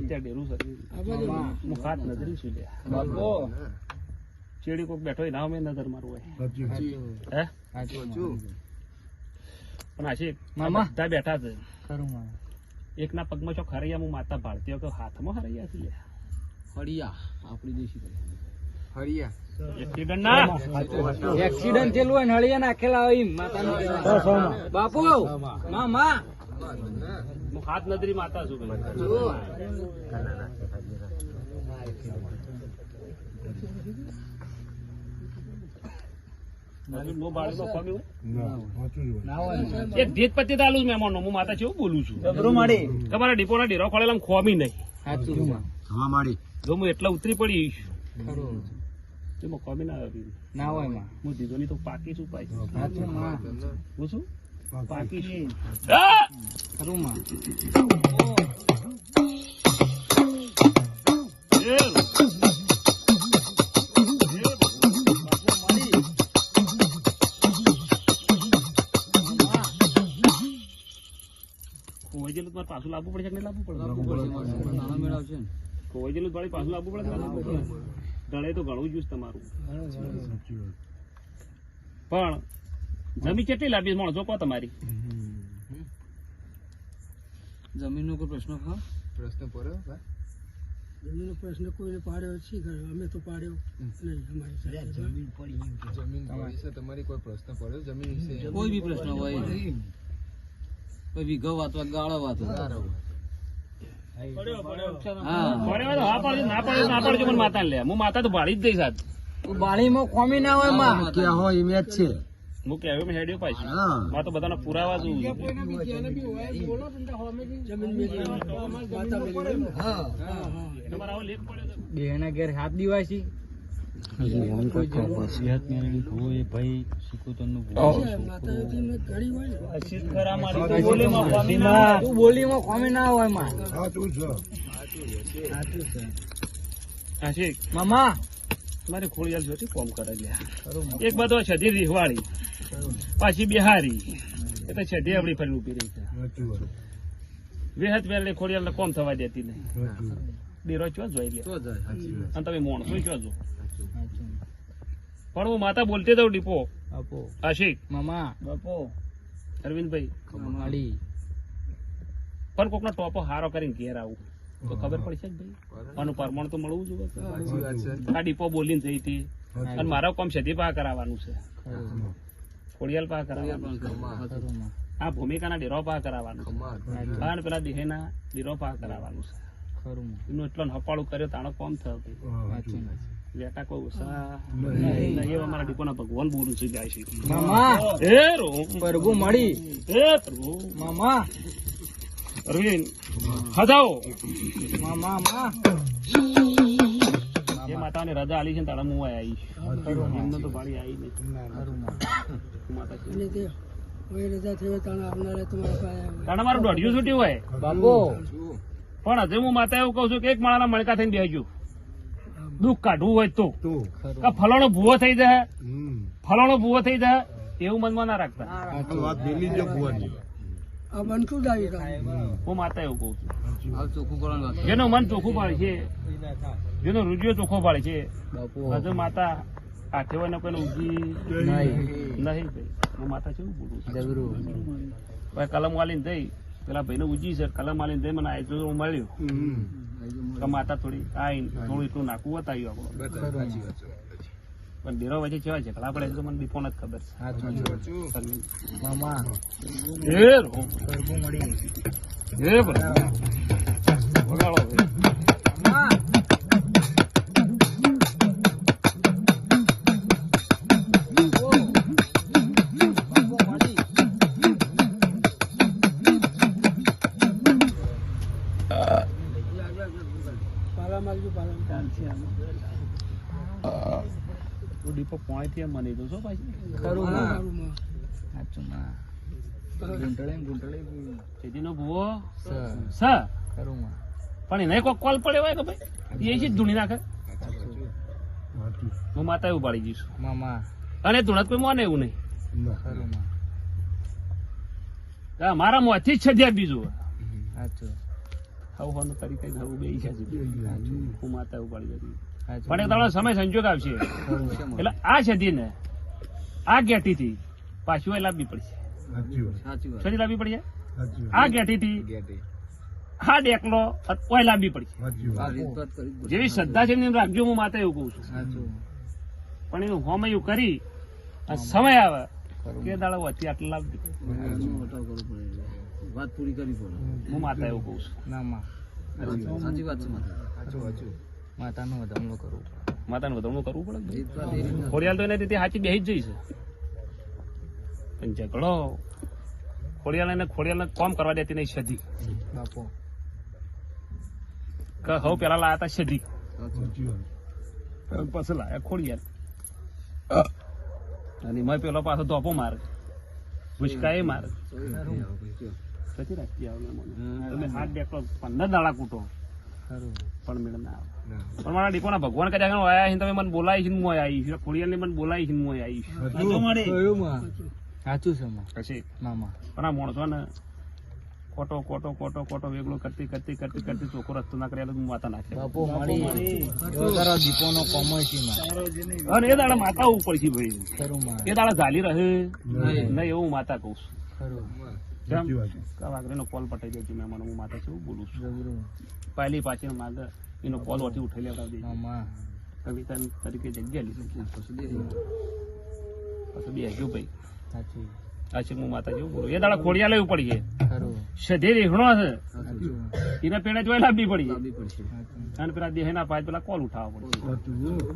ત્યાં ડેરું છે હું હાથ નજરી છું ચેડી કોક બેઠો હોય ના અમે નજર મારું હોય હે પણ આશી બધા બેઠા છે એક ના પગમાં છો હરૈયા હું માતા ભારતીય કે હાથમાં હરૈયા છે હરિયા આપણી દેશી હરિયા એક્સિડન્ટ થયેલું હોય નળિયા નાખેલા હોય માતા બાપુ મા હું હાથ નજરી માતા છું એક ભેદ પતિ ચાલુ મહેમાન હું માતા છે બોલું છું તમારા ડીપો ના ડેરો ખોલેલા ખોમી નહીં જો હું એટલા ઉતરી પડી ખોમી ના હોય હું દીધો ની તો પાકી છું પાઈ હું શું પાકી ખરું પાછું લાવવું પડશે કે લાવવું પડે ખોવાઈ ગયેલું પાછું લાવવું પડે ગળે તો ઘણું જ્યુસ તમારું પણ જમીન કેટલી લાવી માણસો કહો તમારી જમીન નો કોઈ પ્રશ્ન પ્રશ્ન પડ્યો જમીન નો પ્રશ્ન કોઈને પાડ્યો છે અમે તો પાડ્યો નહીં જમીન પડી તમારી કોઈ પ્રશ્ન પડ્યો જમીન વિશે કોઈ બી પ્રશ્ન હોય કોઈ વિઘો વાતો ગાળો વાતો માતા લે હું માતા તો ભાડી જ દઈશ બાળી માં કોમી ના હોય માં ઇમેજ છે હું કેવું હેડ્યો પાછું માં તો બધાના પુરાવા છું બેના ઘેર હાથ દીવાય છે બોલીમાં કોમી ના હોય મામા તમારી ખોળિયાલ જોતી કોમ કરે એક બધો છધી રીહવાળી પાછી બિહારી એ તો છધી આપડી ફરી ઉભી રહી છે વેહત વેલે ખોળિયાલ કોમ થવા દેતી નહીં ડેરો ચો જોઈ લે અને તમે મોણસો ચો જો પણ હું માતા બોલતી દઉં ડીપો આશિક મામા બાપો અરવિંદભાઈ પણ કોકનો ટોપો હારો કરીને ઘેર આવું તો ખબર પડશે કે ભાઈ આનું પરમાણ તો મળવું જોઈએ આ ડીપો બોલીને જઈ હતી અને મારા કામ સધી પા કરાવવાનું છે ખોડિયાલ પા કરાવવાનું આ ભૂમિકાના ડેરો પા કરાવવાનું છે અને પેલા દેહેના ડેરો પા કરાવવાનું છે એનું એટલો હપાળું કર્યો તાણો કોમ થયો લેટા કોઈ ઉષા અમારા ડીપોના ભગવાન બોલું છું જાય છે પ્રભુ મળી પ્રભુ મામા અરવિંદ હજાઓ એ માતાને રજા આલી છે તારા હું આવીશ એમને તો ભાડી આવી નહીં મારું દોઢિયું છૂટ્યું હોય બાપુ પણ હજુ હું માતા એવું કઉ છું કે એક માળાના મણકા થઈને બેસજો દુઃખ કાઢવું હોય તો ફલાણો ભૂવો થઈ જાય એવું મનમાં ના રાખતા હું માતા એવું કઉ છું જેનું મન ચોખ્ખું પાડે છે જેનો રૂજિયો ચોખ્ખો પાડે છે હજુ માતા કાઠે હોય ને કોઈ ઉજી નહીં ભાઈ હું માતા છે બોલું ભાઈ કલમ વાલીને જઈ પેલા ભાઈ ને ઉજી છે કલમ વાલીને જઈ મને આજો મળ્યું માતા થોડી આવીને થોડું એટલું નાખવું બતાવ્યું આપણું પણ ડેરો વચ્ચે કેવા ઝઘડા પડે તો મને દીપો નથી ખબર દીપો પોઈન્ટ થી મને દો છો પાછી ખેતીનો ભૂવો પણ એને કોઈ કોલ પડે હોય કે ભાઈ એ જ ધૂણી નાખે હું માતા એવું પાડી જઈશ અને ધૂણત કોઈ મોને એવું નહીં મારા મોથી જ છે બીજું હવાનું કરી કઈ ઘરું બે છે હું માતા ઉપાડી જતી પણ એક દાડો સમય સંજોગ આવશે એટલે આ સદી ને આ ગેટી થી પાછું એ લાવવી પડશે સદી લાવવી પડશે આ ગેટી થી હા ડેકલો ઓય લાવવી પડશે જેવી શ્રદ્ધા છે એમ રાખજો હું માતા એવું કહું છું પણ એનું હોમ એવું કરી સમય આવે કે દાડો વચ્ચે આટલા લાવવી વાત પૂરી કરવી પડે. હું માતા એવું કહું છું સાચી વાત છે માતાનું વધામણું કરવું પડે ખોડિયાલ તો એના રીતે સાચી બેસી જ જઈ છે પણ ઝઘડો ખોડિયાલ કોમ કરવા દેતી નહીં સધી હવ પેલા લાયા હતા સધી પછી લાયા ખોડિયાલ અને મેં પેલો પાછો ધોપો મારે ભૂસકાએ મારે પછી રાખી આવે તમે હાથ ડેકલો 15 દાડા કૂટો પણ મેળમ ના આવે પણ મારા દીકોના ભગવાન કર્યા આયા તમે મને બોલાવી છે હું આવી છું ખોડિયાલ ને મને બોલાવી છે હું આવી છું સાચું છે પછી મામા પણ આ માણસો ને કોટો વેગળો કરતી ચોખ્ખો રસ્તો ના કર્યા હું માતા નાખે અને એ દાડા માતા ઉપર છે ભાઈ એ દાડા ઝાલી રહે નહીં એવું માતા કહું છું વાઘરેનો કોલ પટાઈ દે મેં મને હું માતા છું બોલું છું પહેલી પાછી માગે એનો કોલ ઓછી ઉઠાઈ લેવડા દે કવિતા તરીકે જગ્યા લીધી પછી બે ગયું ભાઈ આછી હું માતા જેવું બોલું એ દાડા ખોડિયા લેવું પડીએ સધે રેહણો છે એના પેડા જોઈ લાવવી પડી અને પેલા દેહ ના પાય પેલા કોલ ઉઠાવવા પડે